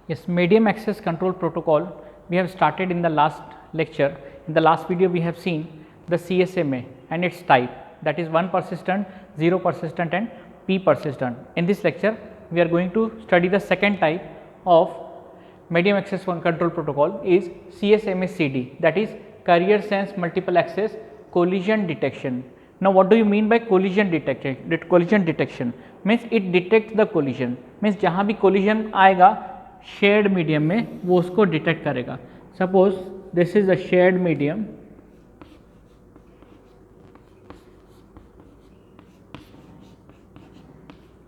Yes, medium access control protocol we have started in the last lecture. In the last video we have seen the CSMA and its type, that is 1 persistent, 0 persistent and P persistent. In this lecture we are going to study the second type of medium access control protocol is CSMA-CD, that is carrier sense multiple access collision detection. Now what do you mean by collision detection? Collision detection means it detects the collision, means जहाँ भी collision आएगा shared medium में वो उसको detect करेगा. Suppose this is a shared medium,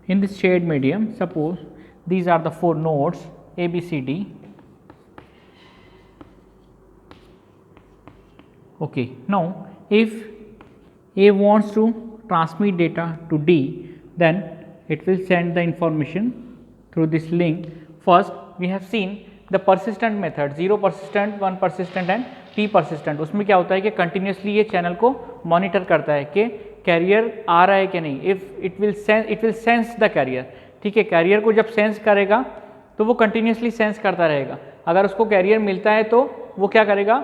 in this shared medium suppose these are the 4 nodes A, B, C, D. Okay, now if A wants to transmit data to D, then it will send the information through this link. First we have seen the persistent method, 0 persistent, 1 persistent and P persistent. उसमें क्या होता है कि continuously ये channel को monitor करता है कि कैरियर आ रहा है कि नहीं. If it will sense the carrier. ठीक है, कैरियर को जब सेंस करेगा तो वो कंटिन्यूसली सेंस करता रहेगा. अगर उसको कैरियर मिलता है तो वो क्या करेगा,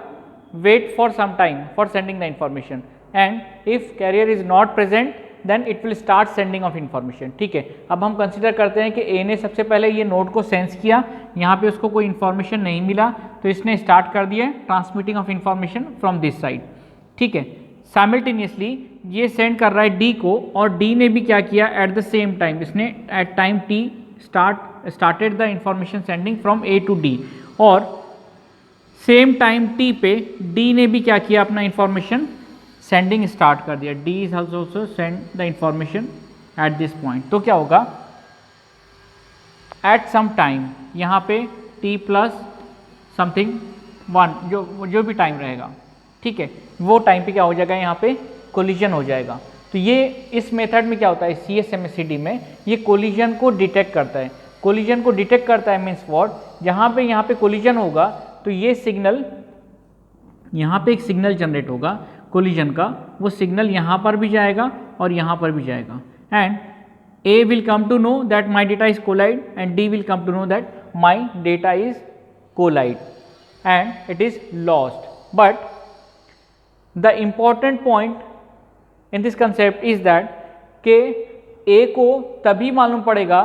wait for some time for sending the information, and if carrier is not present then it will start sending of information. ठीक है, अब हम कंसिडर करते हैं कि ए ने सबसे पहले ये नोड को सेंस किया, यहाँ पे उसको कोई इन्फॉर्मेशन नहीं मिला तो इसने स्टार्ट कर दिया transmitting of information from this side. ठीक है, साइमल्टेनियसली ये सेंड कर रहा है डी को, और डी ने भी क्या किया एट द सेम टाइम, इसने at time T started the information sending from A to D, और सेम टाइम टी पे डी ने भी क्या किया अपना इंफॉर्मेशन सेंडिंग स्टार्ट कर दिया. D is also send the information at this point. तो क्या होगा, एट सम टाइम यहाँ पे टी प्लस समथिंग 1 जो भी टाइम रहेगा, ठीक है, वो टाइम पे क्या हो जाएगा, यहाँ पे कोलिजन हो जाएगा. तो ये इस मेथड में क्या होता है, CSMA-CD में ये कोलिजन को डिटेक्ट करता है. कोलिजन को डिटेक्ट करता है मीन्स व्हाट, यहाँ पे कोलिजन होगा तो ये सिग्नल, यहाँ पे एक सिग्नल जनरेट होगा कोलिजन का, वो सिग्नल यहाँ पर भी जाएगा और यहाँ पर भी जाएगा, and A will come to know that my data is collide and D will come to know that my data is collide and it is lost. But the important point in this concept is that कि A को तभी मालूम पड़ेगा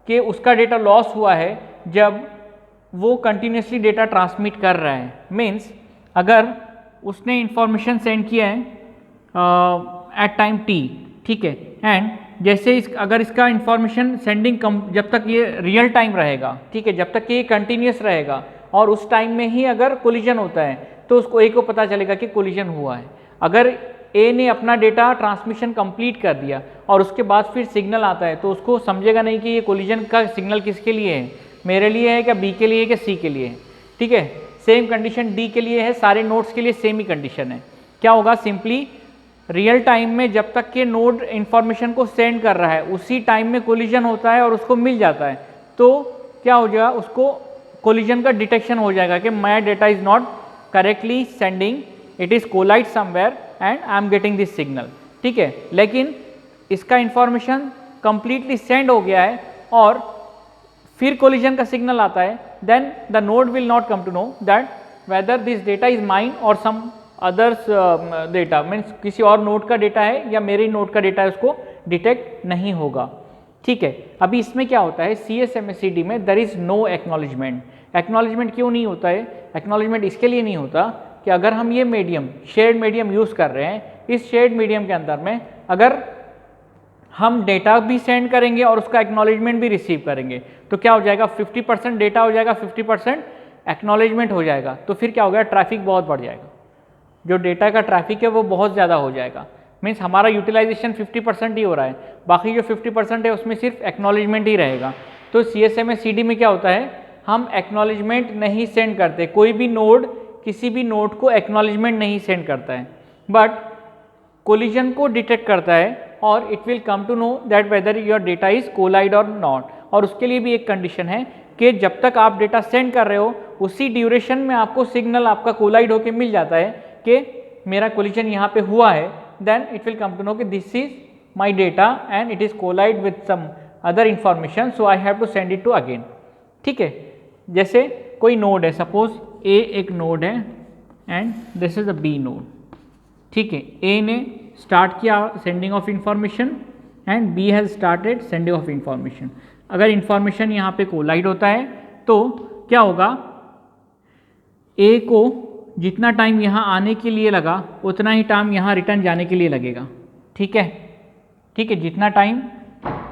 कि उसका data loss हुआ है जब वो कंटिन्यूसली डेटा ट्रांसमिट कर रहा है. मीन्स अगर उसने इंफॉर्मेशन सेंड किया है एट टाइम टी, ठीक है, एंड जैसे अगर इसका इंफॉर्मेशन सेंडिंग जब तक ये रियल टाइम रहेगा, ठीक है, जब तक ये कंटिन्यूस रहेगा, और उस टाइम में ही अगर कोलिजन होता है तो उसको ए को पता चलेगा कि कोलिजन हुआ है. अगर ए ने अपना डेटा ट्रांसमिशन कंप्लीट कर दिया और उसके बाद फिर सिग्नल आता है तो उसको समझेगा नहीं कि ये कोलिजन का सिग्नल किसके लिए है, मेरे लिए है क्या, बी के लिए है क्या, सी के लिए है. ठीक है, सेम कंडीशन डी के लिए है, सारे नोड्स के लिए सेम ही कंडीशन है. क्या होगा, सिंपली रियल टाइम में जब तक कि नोड इंफॉर्मेशन को सेंड कर रहा है उसी टाइम में कोलिजन होता है और उसको मिल जाता है, तो क्या हो जाएगा, उसको कोलिजन का डिटेक्शन हो जाएगा कि my data is not correctly sending, it is collide somewhere and I am getting this signal. ठीक है, लेकिन इसका इंफॉर्मेशन कंप्लीटली सेंड हो गया है और फिर कोलिजन का सिग्नल आता है, then the node will not come to know that whether this data is mine और सम अदर्स डेटा, मीन्स किसी और नोड का डेटा है या मेरे नोड का डेटा है, उसको डिटेक्ट नहीं होगा. ठीक है, अभी इसमें क्या होता है, CSMA-CD में there is no acknowledgement. Acknowledgement क्यों नहीं होता है, एक्नॉलेजमेंट इसके लिए नहीं होता कि अगर हम ये मीडियम शेयर्ड मीडियम यूज़ कर रहे हैं, इस शेयर्ड मीडियम के अंदर में अगर हम डेटा भी सेंड करेंगे और उसका एक्नॉलेजमेंट भी रिसीव करेंगे तो क्या हो जाएगा, 50% डेटा हो जाएगा, 50% एक्नॉलेजमेंट हो जाएगा. तो फिर क्या हो गया, ट्रैफिक बहुत बढ़ जाएगा, जो डेटा का ट्रैफिक है वो बहुत ज़्यादा हो जाएगा. मीन्स हमारा यूटिलाइजेशन 50% ही हो रहा है, बाकी जो 50% है उसमें सिर्फ एक्नॉलेजमेंट ही रहेगा. तो CSMA-CD में क्या होता है, हम एक्नॉलेजमेंट नहीं सेंड करते, कोई भी नोड किसी भी नोड को एक्नॉलेजमेंट नहीं सेंड करता है, बट कोलिजन को डिटेक्ट करता है और it will come to know that whether your data is collide और नॉट. और उसके लिए भी एक कंडीशन है कि जब तक आप डेटा सेंड कर रहे हो उसी ड्यूरेशन में आपको सिग्नल आपका कोलाइड होकर मिल जाता है कि मेरा कोलिजन यहाँ पे हुआ है, then it will come to know कि this is my data and it is collide with some other information, so I have to send it to again. ठीक है, जैसे कोई नोड है, सपोज ए एक नोड है and this is a B node, ठीक है। ए ने स्टार्ट किया sending of information and B has started sending of information. अगर इंफॉर्मेशन यहाँ पे कोलाइड होता है तो क्या होगा, ए को जितना टाइम यहाँ आने के लिए लगा उतना ही टाइम यहाँ रिटर्न जाने के लिए लगेगा, ठीक है। ठीक है, जितना time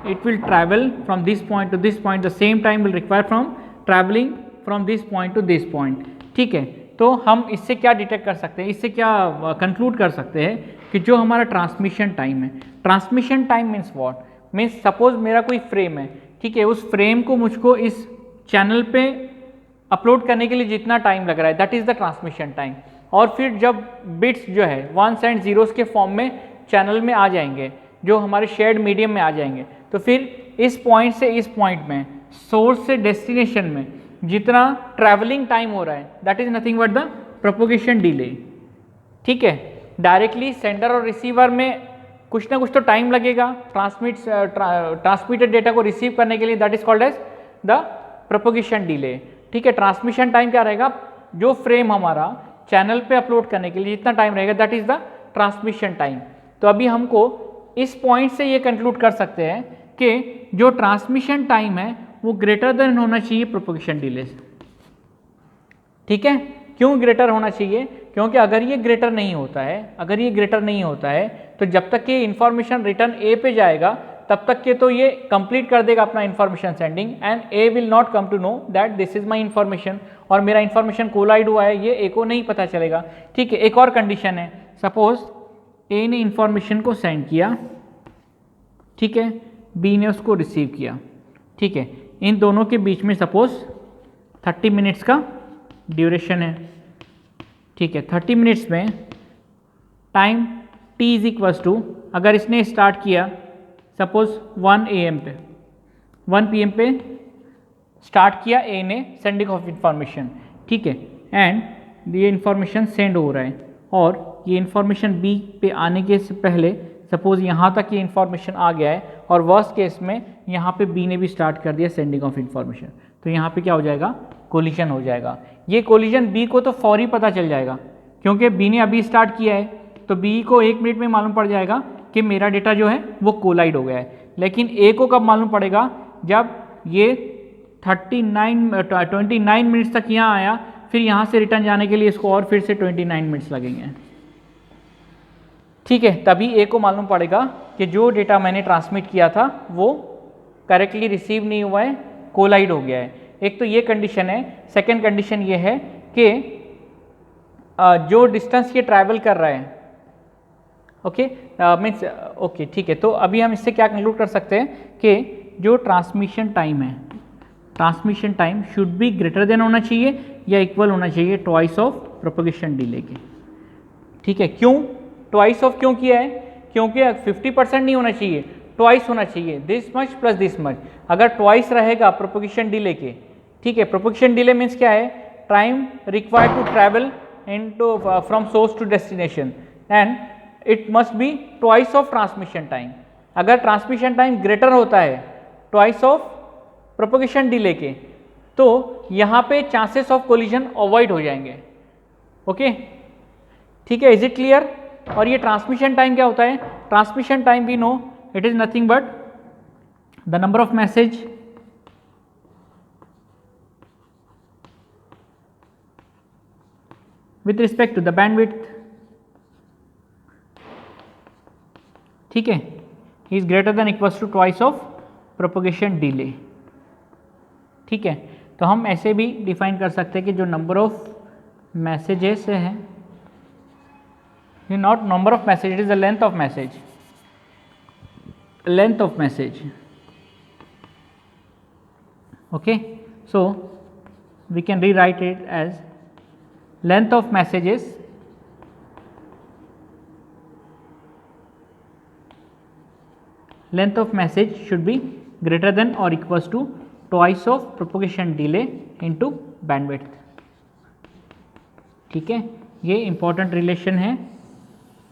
it will travel from this point to this point, the same time will require from traveling from this point to this point, ठीक है। तो हम इससे क्या डिटेक्ट कर सकते हैं, इससे क्या कंक्लूड कर सकते हैं कि जो हमारा ट्रांसमिशन टाइम है, transmission time means what, means suppose मेरा कोई फ्रेम है, ठीक है, उस फ्रेम को मुझको इस चैनल पे अपलोड करने के लिए जितना टाइम लग रहा है that is the transmission time. और फिर जब बिट्स जो है वंस एंड जीरोस के फॉर्म में चैनल में आ जाएंगे, जो हमारे शेयर्ड मीडियम में आ जाएंगे, तो फिर इस पॉइंट से इस पॉइंट में, सोर्स से डेस्टिनेशन में जितना ट्रैवलिंग टाइम हो रहा है that is nothing but the propagation delay, ठीक है। डायरेक्टली सेंडर और रिसीवर में कुछ ना कुछ तो टाइम लगेगा ट्रांसमिटेड डेटा को रिसीव करने के लिए, that is called as the propagation delay, ठीक है। ट्रांसमिशन टाइम क्या रहेगा, जो फ्रेम हमारा चैनल पे अपलोड करने के लिए जितना टाइम रहेगा that is the transmission time. तो अभी हमको इस पॉइंट से ये कंक्लूड कर सकते हैं कि जो ट्रांसमिशन टाइम है वो ग्रेटर देन होना चाहिए प्रोपोगेशन डिले से, ठीक है। क्यों ग्रेटर होना चाहिए, क्योंकि अगर ये ग्रेटर नहीं होता है, अगर ये ग्रेटर नहीं होता है तो जब तक ये इन्फॉर्मेशन रिटर्न ए पे जाएगा तब तक के तो ये कंप्लीट कर देगा अपना information sending and A will not come to know that this is my information, और मेरा इन्फॉर्मेशन कोलाइड हुआ है ये ए को नहीं पता चलेगा, ठीक है। एक और कंडीशन है, सपोज ए ने इन्फॉर्मेशन को सेंड किया, ठीक है, बी ने उसको रिसीव किया, ठीक है। इन दोनों के बीच में सपोज 30 मिनट्स का ड्यूरेशन है, ठीक है। 30 मिनट्स में time t is equals to, अगर इसने स्टार्ट किया सपोज 1 AM पे, 1 PM पे स्टार्ट किया ए ने सेंडिंग ऑफ इंफॉर्मेशन, ठीक है, एंड ये इंफॉर्मेशन सेंड हो रहा है और ये इंफॉर्मेशन बी पे आने के से पहले सपोज यहाँ तक ये इन्फॉर्मेशन आ गया है और वर्स्ट केस में यहाँ पे बी ने भी स्टार्ट कर दिया सेंडिंग ऑफ इन्फॉर्मेशन, तो यहाँ पे क्या हो जाएगा, कोलिजन हो जाएगा। ये कोलिजन बी को तो फौरी पता चल जाएगा क्योंकि बी ने अभी स्टार्ट किया है, तो बी को 1 मिनट में मालूम पड़ जाएगा कि मेरा डेटा जो है वो कोलाइड हो गया है। लेकिन ए को कब मालूम पड़ेगा, जब ये 29 मिनट्स तक यहाँ आया, फिर यहाँ से रिटर्न जाने के लिए इसको और फिर से 29 मिनट्स लगेंगे, ठीक है। तभी ए को मालूम पड़ेगा कि जो डेटा मैंने ट्रांसमिट किया था वो करेक्टली रिसीव नहीं हुआ है, कोलाइड हो गया है। एक तो ये कंडीशन है। सेकंड कंडीशन ये है कि जो डिस्टेंस ये ट्रैवल कर रहा है, ओके मीन्स ओके, ठीक है। तो अभी हम इससे क्या कंक्लूड कर सकते हैं कि जो ट्रांसमिशन टाइम है, transmission time should be greater then होना चाहिए या इक्वल होना चाहिए ट्वाइस ऑफ प्रोपोगेशन डिले के, ठीक है। क्यों ट्वाइस ऑफ क्यों किया है, क्योंकि 50% नहीं होना चाहिए, ट्वाइस होना चाहिए, this much plus this much. अगर ट्वाइस रहेगा प्रोपोगेशन डिले के, ठीक है, प्रोपोगेशन डिले मीन्स क्या है, time required to travel into from source to destination and it must be twice of transmission time. अगर ट्रांसमिशन टाइम ग्रेटर होता है ट्वाइस ऑफ प्रोपोगेशन डिले के, तो यहाँ पे चांसेस ऑफ कोलिजन अवॉइड हो जाएंगे, ओके, ठीक है। Is it clear. और ये ट्रांसमिशन टाइम क्या होता है, transmission time we know it is nothing but the number of message with respect to the bandwidth, ठीक है, is greater than equals to twice of propagation delay, ठीक है। तो हम ऐसे भी डिफाइन कर सकते हैं कि जो नंबर ऑफ मैसेजेस है, not number of message, it is the length of message, length of message, okay. So we can rewrite it as length of messages should be greater than or equals to twice of propagation delay into bandwidth, ठीक है। ये important relation है।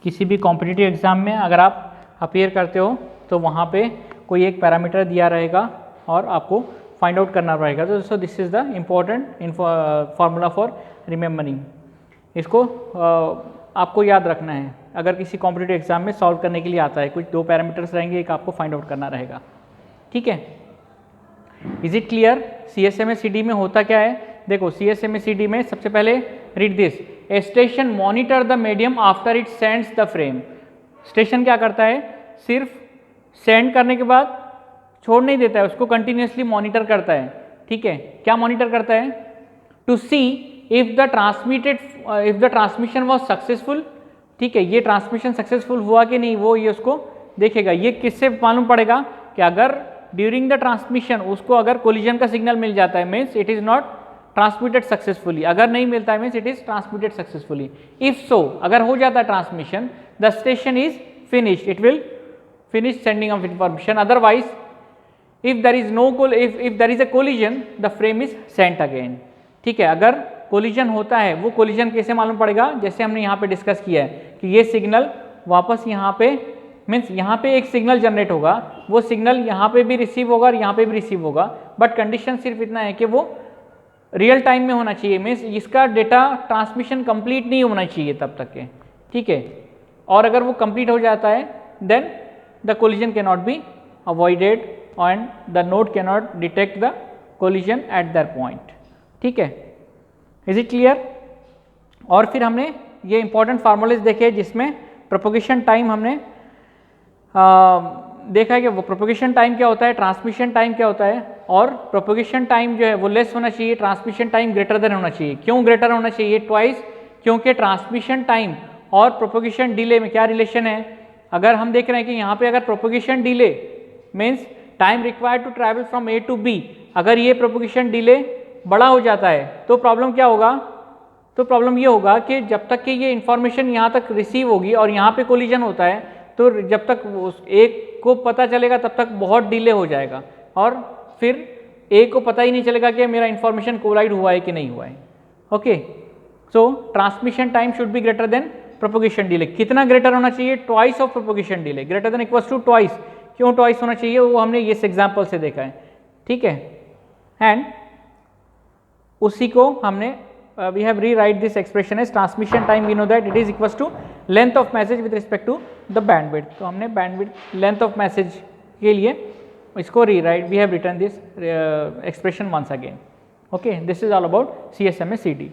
किसी भी competitive exam में अगर आप appear करते हो तो वहाँ पे कोई एक पैरामीटर दिया रहेगा और आपको फाइंड आउट करना रहेगा। तो so this is the important formula for remembering. इसको आपको याद रखना है अगर किसी कॉम्पिटिटिव एग्जाम में सॉल्व करने के लिए आता है। कुछ 2 पैरामीटर्स रहेंगे, एक आपको फाइंड आउट करना रहेगा। ठीक है, इज इट क्लियर? CSMA-CD में होता क्या है? देखो CSMA-CD में सबसे पहले read this, A station monitor the medium after it sends the frame. Station क्या करता है? सिर्फ सेंड करने के बाद छोड़ नहीं देता है, उसको कंटिन्यूसली मॉनिटर करता है। ठीक है, क्या मॉनिटर करता है? To see if the transmission was successful. ठीक है, ये ट्रांसमिशन सक्सेसफुल हुआ कि नहीं, वो ये उसको देखेगा। ये किससे मालूम पड़ेगा? कि अगर ड्यूरिंग द ट्रांसमिशन उसको अगर कोलिजन का सिग्नल मिल जाता है means it is not transmitted successfully, अगर नहीं मिलता है means it is transmitted successfully. If so, अगर हो जाता है transmission, the station is finished, it will finish sending of information. Otherwise if there is a collision the frame is sent again। ठीक है, अगर कोलिजन होता है, वो कोलिजन कैसे मालूम पड़ेगा? जैसे हमने यहाँ पे डिस्कस किया है कि ये सिग्नल वापस यहाँ पे मीन्स यहाँ पे एक सिग्नल जनरेट होगा, वो सिग्नल यहाँ पे भी रिसीव होगा और यहाँ पे भी रिसीव होगा, बट कंडीशन सिर्फ इतना है कि वो रियल टाइम में होना चाहिए, मीन्स इसका डेटा ट्रांसमिशन कंप्लीट नहीं होना चाहिए तब तक के। ठीक है, और अगर वो कंप्लीट हो जाता है then the collision can not be avoided and the node cannot detect the collision at that point। ठीक है, इज इट क्लियर? और फिर हमने ये इंपॉर्टेंट फार्मूलेज देखे जिसमें प्रोपोगेशन टाइम हमने देखा है कि वो प्रोपोगेशन टाइम क्या होता है, ट्रांसमिशन टाइम क्या होता है, और प्रोपोगेशन टाइम जो है वो लेस होना चाहिए, ट्रांसमिशन टाइम ग्रेटर देन होना चाहिए। क्यों ग्रेटर होना चाहिए? ट्वाइस, क्योंकि ट्रांसमिशन टाइम और प्रोपोगेशन डिले में क्या रिलेशन है? अगर हम देख रहे हैं कि यहाँ पे अगर propagation delay means time required to travel from A to B, अगर ये प्रोपोगेशन डिले बड़ा हो जाता है तो प्रॉब्लम क्या होगा? तो प्रॉब्लम ये होगा कि जब तक कि ये इंफॉर्मेशन यहाँ तक रिसीव होगी और यहाँ पे कोलिजन होता है, तो जब तक उस एक को पता चलेगा तब तक बहुत डिले हो जाएगा और फिर एक को पता ही नहीं चलेगा कि मेरा इंफॉर्मेशन कोलाइड हुआ है कि नहीं हुआ है। Okay, so transmission time should be greater than propagation delay. कितना ग्रेटर होना चाहिए? Twice of propagation delay, greater than equals to twice. क्यों ट्वाइस होना चाहिए? वो हमने इस एग्जाम्पल से देखा है। ठीक है, एंड उसी को हमने we have rewrite this expression as transmission time, we know that it is equals to length of message with respect to the bandwidth. तो हमने बैंडविड्थ लेंथ ऑफ मैसेज के लिए इसको rewrite, we have written this expression once again. Okay, this is all about CSMA-CD।